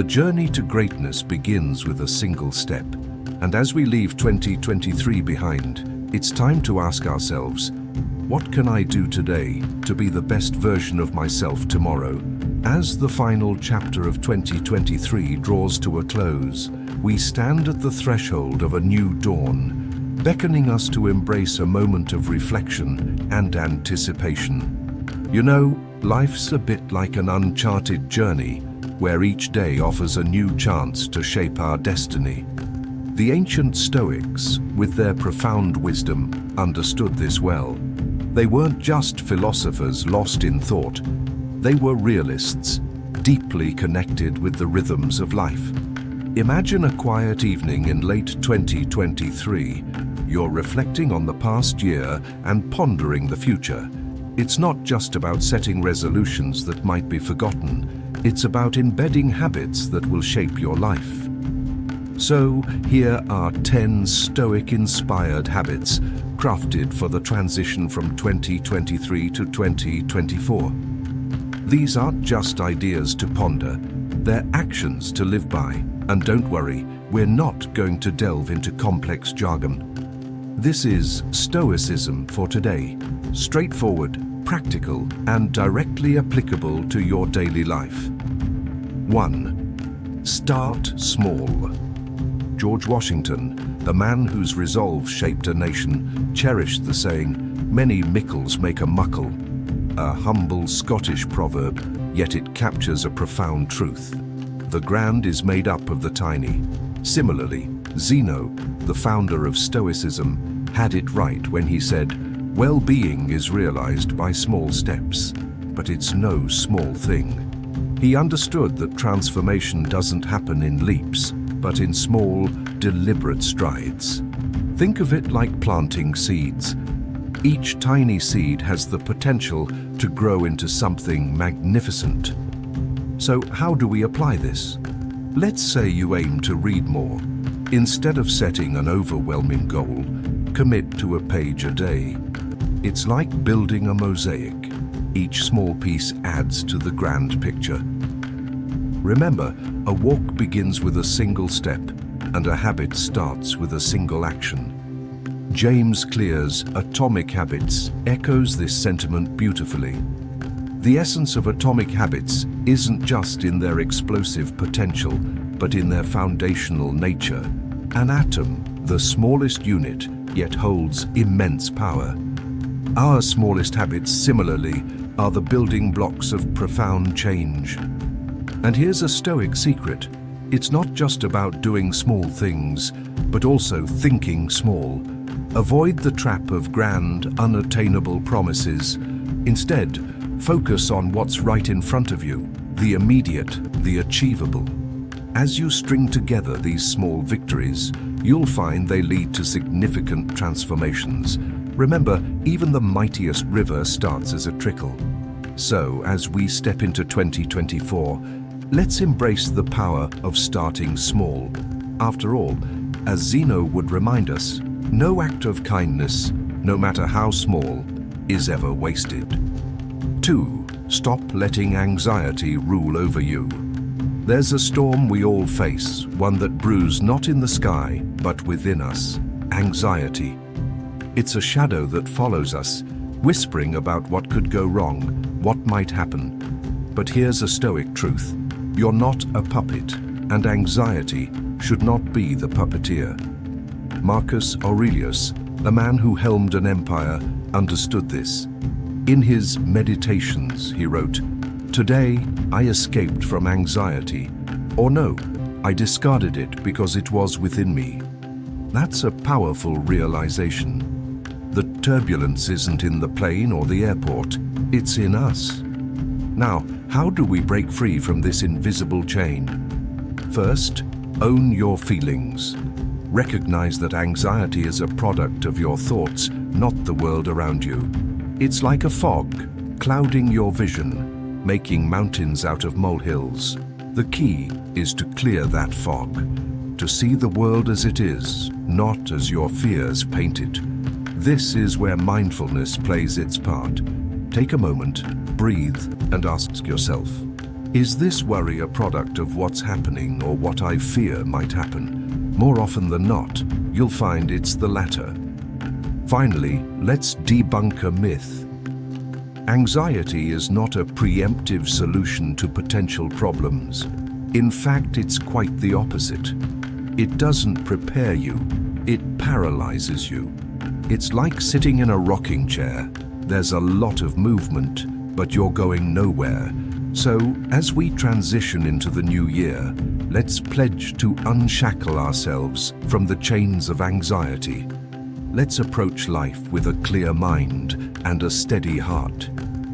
The journey to greatness begins with a single step. And as we leave 2023 behind, it's time to ask ourselves, what can I do today to be the best version of myself tomorrow? As the final chapter of 2023 draws to a close, we stand at the threshold of a new dawn, beckoning us to embrace a moment of reflection and anticipation. You know, life's a bit like an uncharted journey, where each day offers a new chance to shape our destiny. The ancient Stoics, with their profound wisdom, understood this well. They weren't just philosophers lost in thought. They were realists, deeply connected with the rhythms of life. Imagine a quiet evening in late 2023. You're reflecting on the past year and pondering the future. It's not just about setting resolutions that might be forgotten. It's about embedding habits that will shape your life. So, here are 10 Stoic-inspired habits crafted for the transition from 2023 to 2024. These aren't just ideas to ponder, they're actions to live by. And don't worry, we're not going to delve into complex jargon. This is Stoicism for today, straightforward, practical, and directly applicable to your daily life. 1. Start small. George Washington, the man whose resolve shaped a nation, cherished the saying, "Many mickles make a muckle," a humble Scottish proverb, yet it captures a profound truth. The grand is made up of the tiny. Similarly, Zeno, the founder of Stoicism, had it right when he said, "Well-being is realized by small steps, but it's no small thing." He understood that transformation doesn't happen in leaps, but in small, deliberate strides. Think of it like planting seeds. Each tiny seed has the potential to grow into something magnificent. So how do we apply this? Let's say you aim to read more. Instead of setting an overwhelming goal, commit to a page a day. It's like building a mosaic. Each small piece adds to the grand picture. Remember, a walk begins with a single step, and a habit starts with a single action. James Clear's Atomic Habits echoes this sentiment beautifully. The essence of atomic habits isn't just in their explosive potential, but in their foundational nature. An atom, the smallest unit, yet holds immense power. Our smallest habits, similarly, are the building blocks of profound change. And here's a Stoic secret. It's not just about doing small things, but also thinking small. Avoid the trap of grand, unattainable promises. Instead, focus on what's right in front of you, the immediate, the achievable. As you string together these small victories, you'll find they lead to significant transformations. Remember, even the mightiest river starts as a trickle. So, as we step into 2024, let's embrace the power of starting small. After all, as Zeno would remind us, no act of kindness, no matter how small, is ever wasted. 2. Stop letting anxiety rule over you. There's a storm we all face, one that brews not in the sky, but within us: anxiety. It's a shadow that follows us, whispering about what could go wrong, what might happen. But here's a Stoic truth: you're not a puppet, and anxiety should not be the puppeteer. Marcus Aurelius, a man who helmed an empire, understood this. In his Meditations, he wrote, "Today I escaped from anxiety," or no, I discarded it because it was within me. That's a powerful realization. The turbulence isn't in the plane or the airport, it's in us. Now, how do we break free from this invisible chain? First, own your feelings. Recognize that anxiety is a product of your thoughts, not the world around you. It's like a fog, clouding your vision, making mountains out of molehills. The key is to clear that fog, to see the world as it is, not as your fears paint it. This is where mindfulness plays its part. Take a moment, breathe, and ask yourself, Is this worry a product of what's happening or what I fear might happen? More often than not, you'll find it's the latter. Finally, let's debunk a myth. Anxiety is not a preemptive solution to potential problems. In fact, it's quite the opposite. It doesn't prepare you, it paralyzes you. It's like sitting in a rocking chair. There's a lot of movement, but you're going nowhere. So, as we transition into the new year, let's pledge to unshackle ourselves from the chains of anxiety. Let's approach life with a clear mind and a steady heart.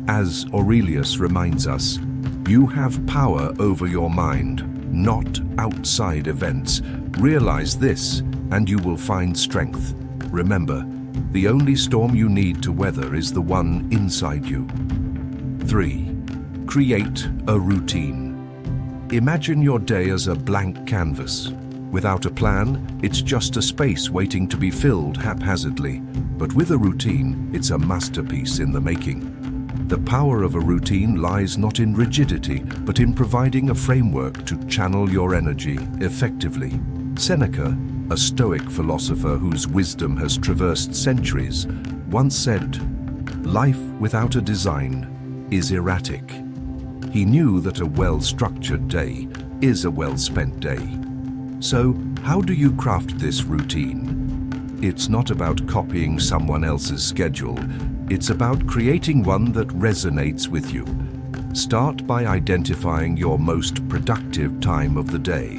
As Aurelius reminds us, you have power over your mind, not outside events. Realize this, and you will find strength. Remember, the only storm you need to weather is the one inside you. 3. Create a routine. Imagine your day as a blank canvas. Without a plan, it's just a space waiting to be filled haphazardly. But with a routine, it's a masterpiece in the making. The power of a routine lies not in rigidity, but in providing a framework to channel your energy effectively. Seneca, a Stoic philosopher whose wisdom has traversed centuries, once said, "Life without a design is erratic." He knew that a well-structured day is a well-spent day. So, how do you craft this routine? It's not about copying someone else's schedule. It's about creating one that resonates with you. Start by identifying your most productive time of the day.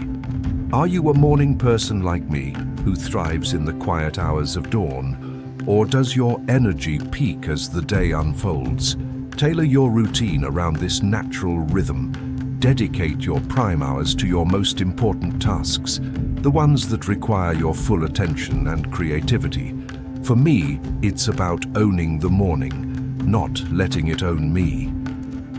Are you a morning person like me, who thrives in the quiet hours of dawn? Or does your energy peak as the day unfolds? Tailor your routine around this natural rhythm. Dedicate your prime hours to your most important tasks, the ones that require your full attention and creativity. For me, it's about owning the morning, not letting it own me.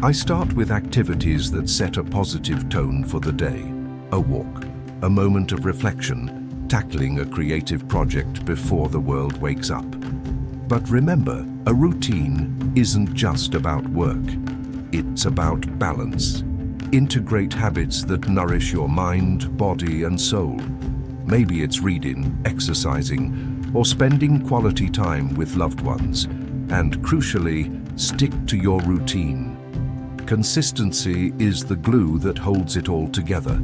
I start with activities that set a positive tone for the day. A walk, a moment of reflection, tackling a creative project before the world wakes up. But remember, a routine isn't just about work. It's about balance. Integrate habits that nourish your mind, body, and soul. Maybe it's reading, exercising, or spending quality time with loved ones. And crucially, stick to your routine. Consistency is the glue that holds it all together.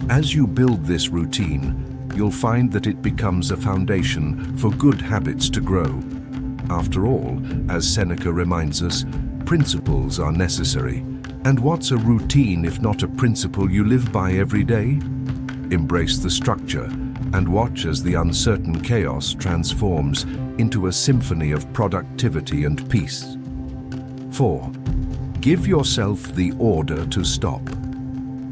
As you build this routine, you'll find that it becomes a foundation for good habits to grow. After all, as Seneca reminds us, principles are necessary. And what's a routine if not a principle you live by every day? Embrace the structure and watch as the uncertain chaos transforms into a symphony of productivity and peace. 4. Give yourself the order to stop.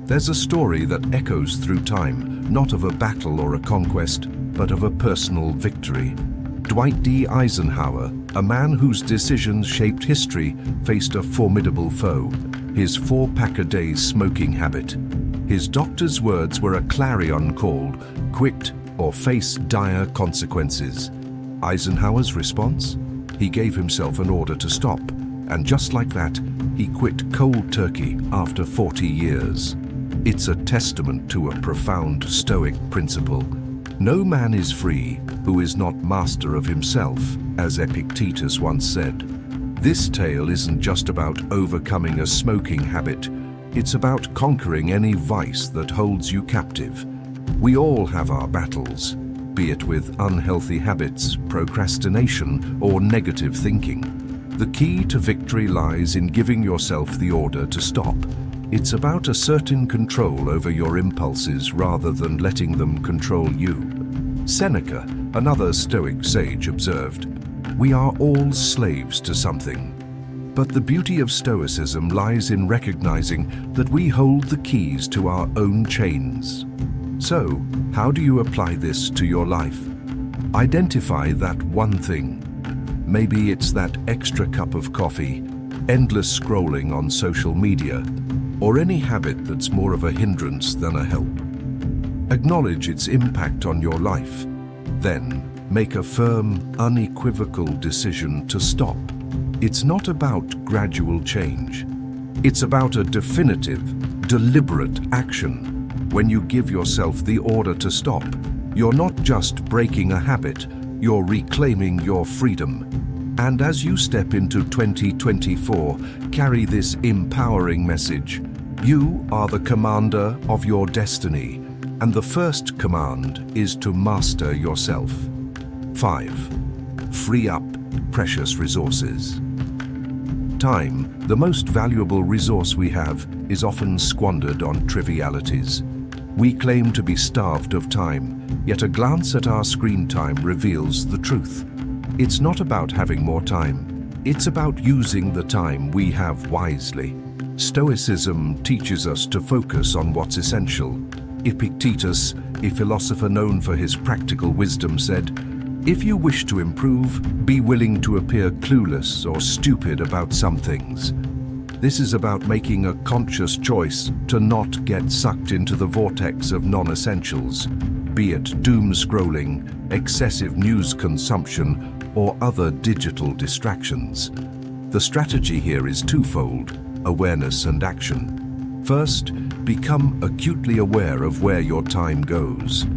There's a story that echoes through time, not of a battle or a conquest, but of a personal victory. Dwight D. Eisenhower, a man whose decisions shaped history, faced a formidable foe, his 4-pack-a-day smoking habit. His doctor's words were a clarion call: quit or face dire consequences. Eisenhower's response? He gave himself an order to stop, and just like that, he quit cold turkey after 40 years. It's a testament to a profound Stoic principle. No man is free who is not master of himself, as Epictetus once said. This tale isn't just about overcoming a smoking habit. It's about conquering any vice that holds you captive. We all have our battles, be it with unhealthy habits, procrastination, or negative thinking. The key to victory lies in giving yourself the order to stop. It's about asserting control over your impulses rather than letting them control you. Seneca, another Stoic sage, observed, "We are all slaves to something." But the beauty of Stoicism lies in recognizing that we hold the keys to our own chains. So, how do you apply this to your life? Identify that one thing. Maybe it's that extra cup of coffee, endless scrolling on social media, or any habit that's more of a hindrance than a help. Acknowledge its impact on your life. Then, make a firm, unequivocal decision to stop. It's not about gradual change. It's about a definitive, deliberate action. When you give yourself the order to stop, you're not just breaking a habit, you're reclaiming your freedom. And as you step into 2024, carry this empowering message. You are the commander of your destiny, and the first command is to master yourself. 5. Free up precious resources. Time, the most valuable resource we have, is often squandered on trivialities. We claim to be starved of time, yet a glance at our screen time reveals the truth. It's not about having more time, it's about using the time we have wisely. Stoicism teaches us to focus on what's essential. Epictetus, a philosopher known for his practical wisdom, said, "If you wish to improve, be willing to appear clueless or stupid about some things." This is about making a conscious choice to not get sucked into the vortex of non-essentials, be it doom scrolling, excessive news consumption, or other digital distractions. The strategy here is twofold: awareness and action. First, become acutely aware of where your time goes.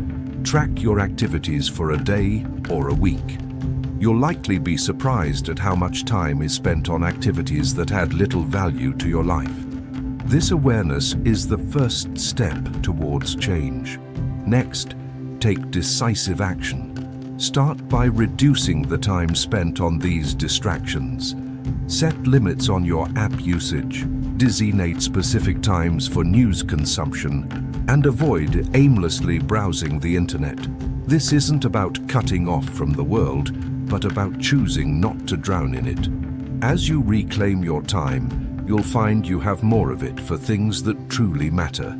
Track your activities for a day or a week. You'll likely be surprised at how much time is spent on activities that add little value to your life. This awareness is the first step towards change. Next, take decisive action. Start by reducing the time spent on these distractions. Set limits on your app usage, designate specific times for news consumption, and avoid aimlessly browsing the internet. This isn't about cutting off from the world, but about choosing not to drown in it. As you reclaim your time, you'll find you have more of it for things that truly matter.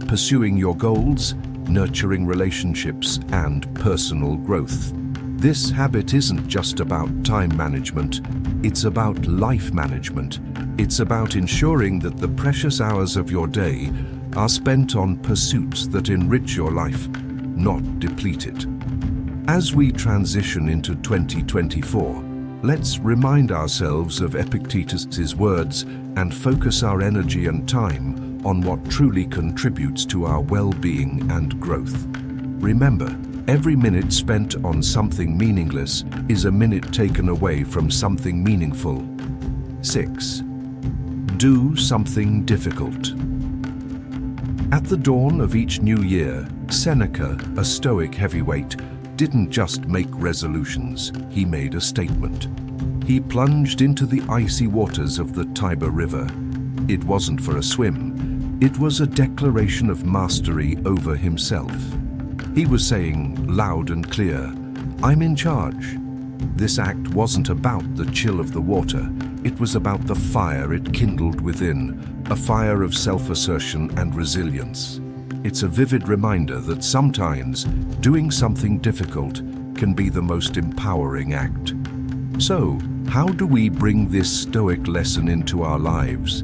Pursuing your goals, nurturing relationships, and personal growth. This habit isn't just about time management, it's about life management. It's about ensuring that the precious hours of your day are spent on pursuits that enrich your life, not deplete it. As we transition into 2024, let's remind ourselves of Epictetus's words and focus our energy and time on what truly contributes to our well-being and growth. Remember, every minute spent on something meaningless is a minute taken away from something meaningful. 6. Do something difficult. At the dawn of each new year, Seneca, a Stoic heavyweight, didn't just make resolutions, he made a statement. He plunged into the icy waters of the Tiber River. It wasn't for a swim, it was a declaration of mastery over himself. He was saying, loud and clear, "I'm in charge." This act wasn't about the chill of the water, it was about the fire it kindled within, a fire of self-assertion and resilience. It's a vivid reminder that sometimes doing something difficult can be the most empowering act. So, how do we bring this Stoic lesson into our lives?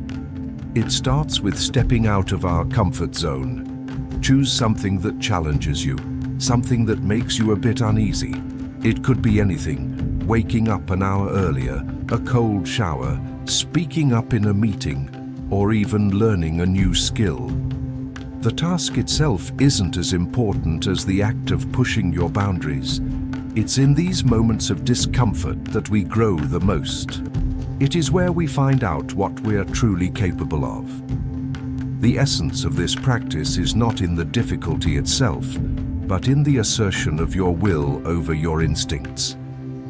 It starts with stepping out of our comfort zone. Choose something that challenges you, something that makes you a bit uneasy. It could be anything: waking up an hour earlier, a cold shower, speaking up in a meeting, or even learning a new skill. The task itself isn't as important as the act of pushing your boundaries. It's in these moments of discomfort that we grow the most. It is where we find out what we are truly capable of. The essence of this practice is not in the difficulty itself, but in the assertion of your will over your instincts.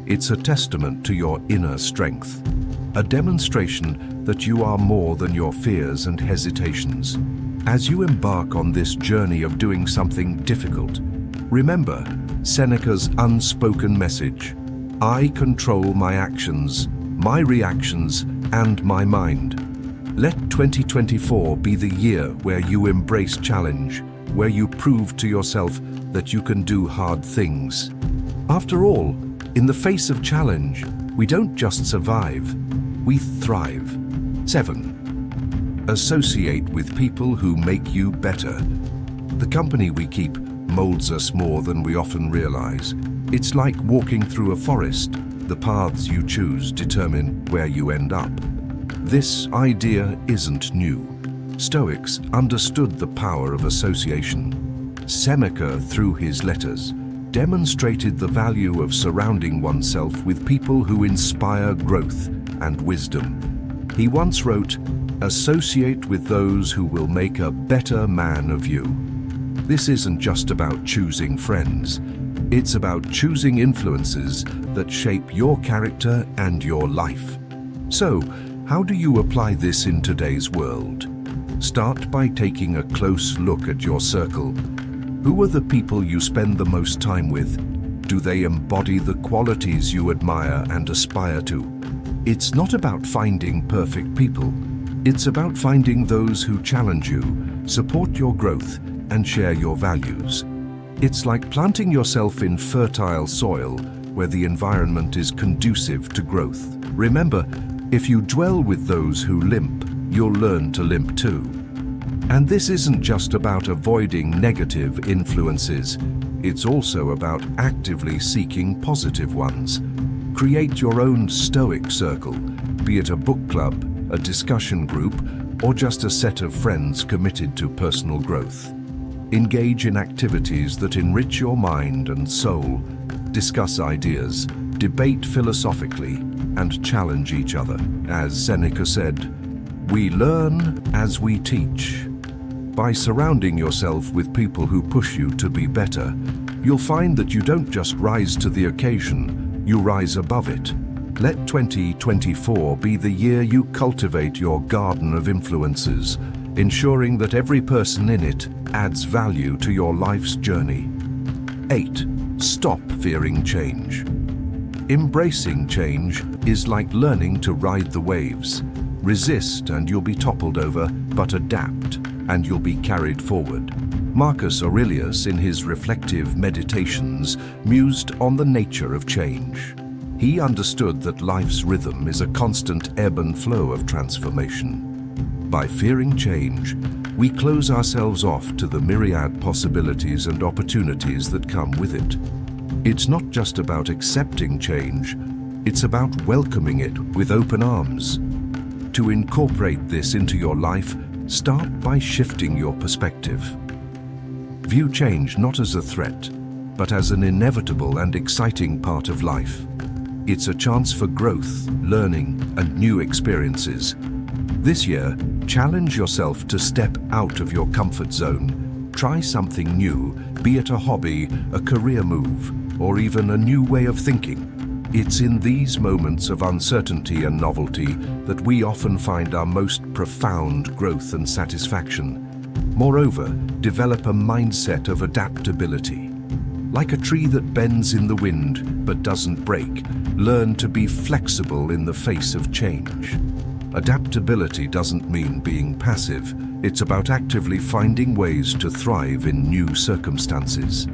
It's a testament to your inner strength, a demonstration that you are more than your fears and hesitations. As you embark on this journey of doing something difficult, remember Seneca's unspoken message: I control my actions, my reactions, and my mind. Let 2024 be the year where you embrace challenge, where you prove to yourself that you can do hard things. After all, in the face of challenge, we don't just survive, we thrive. 7. Associate with people who make you better. The company we keep molds us more than we often realize. It's like walking through a forest. The paths you choose determine where you end up. This idea isn't new. Stoics understood the power of association. Seneca, through his letters, demonstrated the value of surrounding oneself with people who inspire growth and wisdom. He once wrote, "Associate with those who will make a better man of you." This isn't just about choosing friends. It's about choosing influences that shape your character and your life. So, how do you apply this in today's world? Start by taking a close look at your circle. Who are the people you spend the most time with? Do they embody the qualities you admire and aspire to? It's not about finding perfect people. It's about finding those who challenge you, support your growth, and share your values. It's like planting yourself in fertile soil where the environment is conducive to growth. Remember, if you dwell with those who limp, you'll learn to limp too. And this isn't just about avoiding negative influences. It's also about actively seeking positive ones. Create your own Stoic circle, be it a book club, a discussion group, or just a set of friends committed to personal growth. Engage in activities that enrich your mind and soul. Discuss ideas, debate philosophically, and challenge each other. As Seneca said, "We learn as we teach." By surrounding yourself with people who push you to be better, you'll find that you don't just rise to the occasion, you rise above it. Let 2024 be the year you cultivate your garden of influences, ensuring that every person in it adds value to your life's journey. 8. Stop fearing change. Embracing change is like learning to ride the waves. Resist and you'll be toppled over, but adapt and you'll be carried forward. Marcus Aurelius, in his reflective meditations, mused on the nature of change. He understood that life's rhythm is a constant ebb and flow of transformation. By fearing change, we close ourselves off to the myriad possibilities and opportunities that come with it. It's not just about accepting change, it's about welcoming it with open arms. To incorporate this into your life, start by shifting your perspective. View change not as a threat, but as an inevitable and exciting part of life. It's a chance for growth, learning, and new experiences. This year, challenge yourself to step out of your comfort zone. Try something new, be it a hobby, a career move, or even a new way of thinking. It's in these moments of uncertainty and novelty that we often find our most profound growth and satisfaction. Moreover, develop a mindset of adaptability. Like a tree that bends in the wind but doesn't break, learn to be flexible in the face of change. Adaptability doesn't mean being passive. It's about actively finding ways to thrive in new circumstances.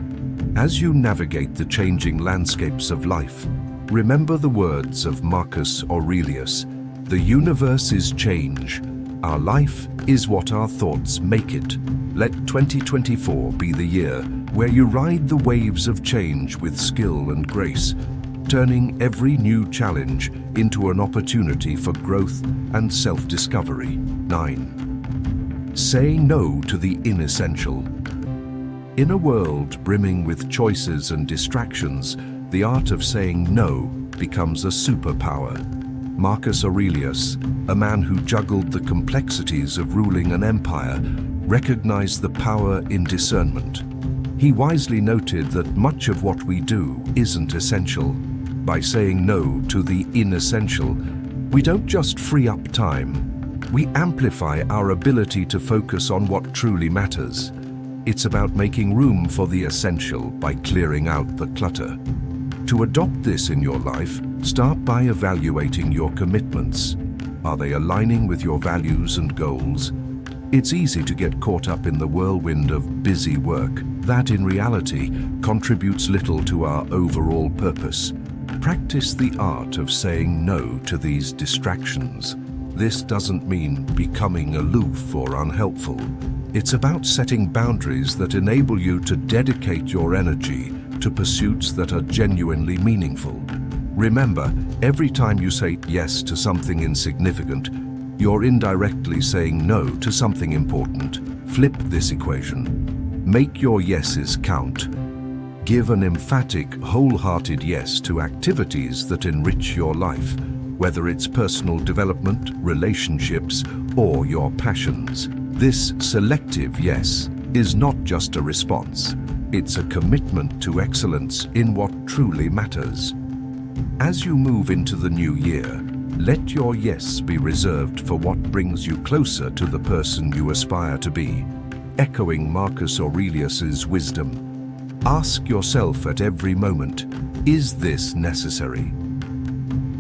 As you navigate the changing landscapes of life, remember the words of Marcus Aurelius, "The universe is change. Our life is what our thoughts make it." Let 2024 be the year where you ride the waves of change with skill and grace, turning every new challenge into an opportunity for growth and self-discovery. 9. Say no to the inessential. In a world brimming with choices and distractions, the art of saying no becomes a superpower. Marcus Aurelius, a man who juggled the complexities of ruling an empire, recognized the power in discernment. He wisely noted that much of what we do isn't essential. By saying no to the inessential, we don't just free up time, we amplify our ability to focus on what truly matters. It's about making room for the essential by clearing out the clutter. To adopt this in your life, start by evaluating your commitments. Are they aligning with your values and goals? It's easy to get caught up in the whirlwind of busy work that in reality contributes little to our overall purpose. Practice the art of saying no to these distractions. This doesn't mean becoming aloof or unhelpful. It's about setting boundaries that enable you to dedicate your energy to pursuits that are genuinely meaningful. Remember, every time you say yes to something insignificant, you're indirectly saying no to something important. Flip this equation. Make your yeses count. Give an emphatic, wholehearted yes to activities that enrich your life, whether it's personal development, relationships, or your passions. This selective yes is not just a response. It's a commitment to excellence in what truly matters. As you move into the new year, let your yes be reserved for what brings you closer to the person you aspire to be. Echoing Marcus Aurelius's wisdom, ask yourself at every moment, is this necessary?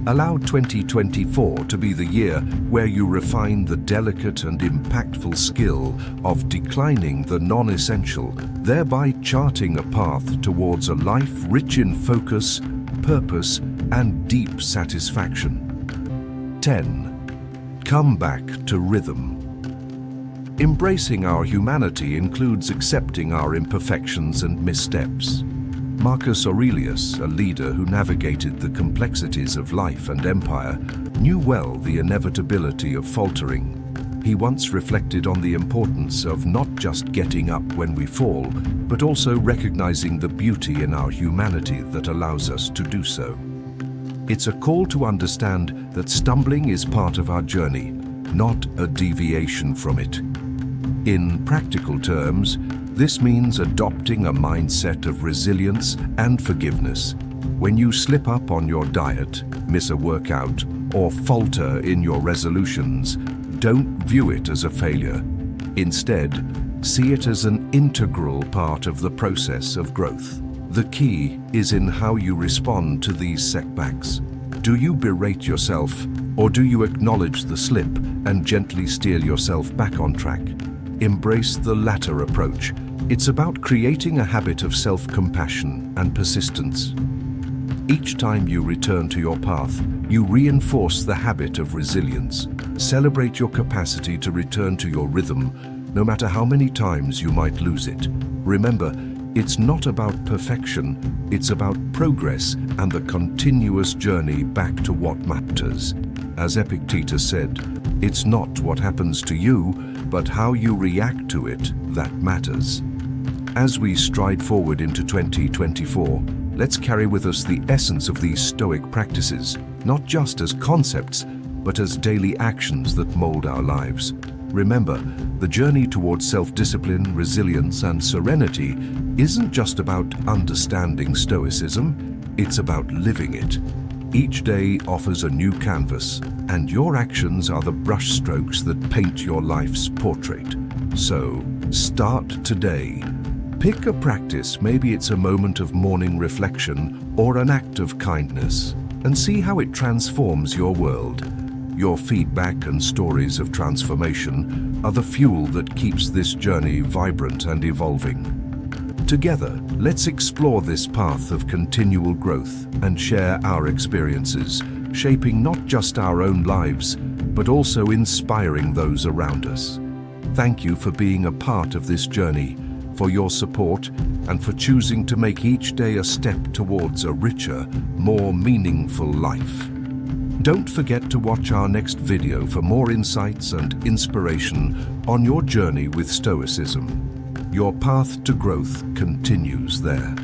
Allow 2024 to be the year where you refine the delicate and impactful skill of declining the non-essential, thereby charting a path towards a life rich in focus, purpose, and deep satisfaction. 10. Come back to rhythm. Embracing our humanity includes accepting our imperfections and missteps. Marcus Aurelius, a leader who navigated the complexities of life and empire, knew well the inevitability of faltering. He once reflected on the importance of not just getting up when we fall, but also recognizing the beauty in our humanity that allows us to do so. It's a call to understand that stumbling is part of our journey, not a deviation from it. In practical terms, this means adopting a mindset of resilience and forgiveness. When you slip up on your diet, miss a workout, or falter in your resolutions, don't view it as a failure. Instead, see it as an integral part of the process of growth. The key is in how you respond to these setbacks. Do you berate yourself, or do you acknowledge the slip and gently steer yourself back on track? Embrace the latter approach. It's about creating a habit of self-compassion and persistence. Each time you return to your path, you reinforce the habit of resilience. Celebrate your capacity to return to your rhythm, no matter how many times you might lose it. Remember, it's not about perfection, it's about progress and the continuous journey back to what matters. As Epictetus said, it's not what happens to you, but how you react to it that matters. As we stride forward into 2024, let's carry with us the essence of these Stoic practices, not just as concepts, but as daily actions that mold our lives. Remember, the journey towards self-discipline, resilience, and serenity isn't just about understanding Stoicism, it's about living it. Each day offers a new canvas, and your actions are the brushstrokes that paint your life's portrait. So, start today. Pick a practice, maybe it's a moment of morning reflection or an act of kindness, and see how it transforms your world. Your feedback and stories of transformation are the fuel that keeps this journey vibrant and evolving. Together, let's explore this path of continual growth and share our experiences, shaping not just our own lives, but also inspiring those around us. Thank you for being a part of this journey, for your support, and for choosing to make each day a step towards a richer, more meaningful life. Don't forget to watch our next video for more insights and inspiration on your journey with Stoicism. Your path to growth continues there.